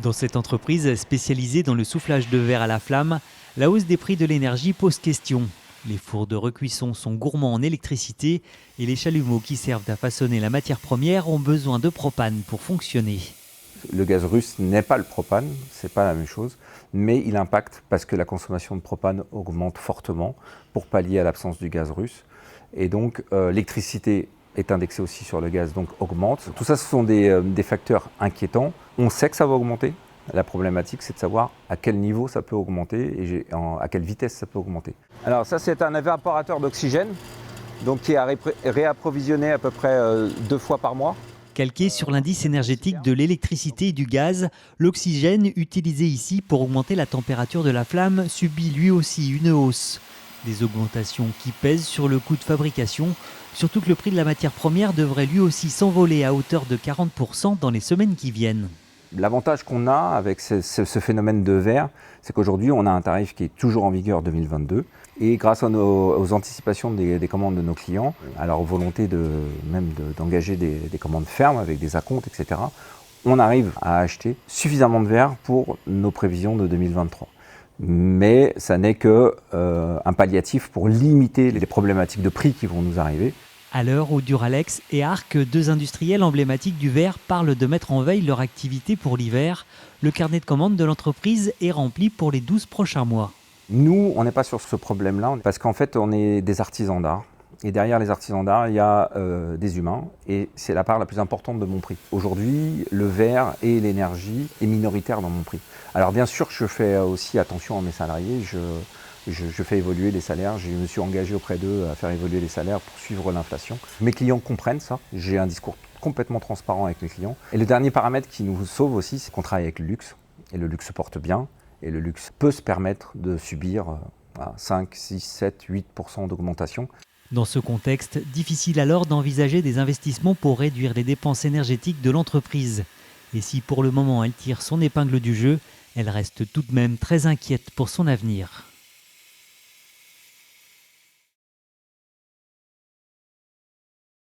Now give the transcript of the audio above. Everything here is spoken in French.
Dans cette entreprise spécialisée dans le soufflage de verre à la flamme, la hausse des prix de l'énergie pose question. Les fours de recuisson sont gourmands en électricité et les chalumeaux qui servent à façonner la matière première ont besoin de propane pour fonctionner. Le gaz russe n'est pas le propane, c'est pas la même chose, mais il impacte parce que la consommation de propane augmente fortement pour pallier à l'absence du gaz russe. Et donc l'électricité est indexée aussi sur le gaz, donc augmente. Tout ça, ce sont des facteurs inquiétants. On sait que ça va augmenter. La problématique, c'est de savoir à quel niveau ça peut augmenter et à quelle vitesse ça peut augmenter. Alors ça, c'est un évaporateur d'oxygène, donc qui est réapprovisionné à peu près 2 fois par mois. Calqué sur l'indice énergétique de l'électricité et du gaz, l'oxygène utilisé ici pour augmenter la température de la flamme subit lui aussi une hausse. Des augmentations qui pèsent sur le coût de fabrication, surtout que le prix de la matière première devrait lui aussi s'envoler à hauteur de 40% dans les semaines qui viennent. L'avantage qu'on a avec ce phénomène de verre, c'est qu'aujourd'hui, on a un tarif qui est toujours en vigueur 2022. Et grâce aux anticipations des commandes de nos clients, à leur volonté d'engager des commandes fermes avec des acomptes, etc., on arrive à acheter suffisamment de verre pour nos prévisions de 2023. Mais ça n'est qu'un palliatif pour limiter les problématiques de prix qui vont nous arriver. À l'heure où Duralex et Arc, deux industriels emblématiques du verre, parlent de mettre en veille leur activité pour l'hiver, le carnet de commandes de l'entreprise est rempli pour les 12 prochains mois. Nous, on n'est pas sur ce problème-là, parce qu'en fait, on est des artisans d'art. Et derrière les artisans d'art, il y a des humains, et c'est la part la plus importante de mon prix. Aujourd'hui, le verre et l'énergie est minoritaire dans mon prix. Alors bien sûr, je fais aussi attention à mes salariés, je fais évoluer les salaires, je me suis engagé auprès d'eux à faire évoluer les salaires pour suivre l'inflation. Mes clients comprennent ça, j'ai un discours complètement transparent avec mes clients. Et le dernier paramètre qui nous sauve aussi, c'est qu'on travaille avec le luxe, et le luxe se porte bien, et le luxe peut se permettre de subir 5, 6, 7, 8% d'augmentation. Dans ce contexte, difficile alors d'envisager des investissements pour réduire les dépenses énergétiques de l'entreprise. Et si pour le moment elle tire son épingle du jeu, elle reste tout de même très inquiète pour son avenir.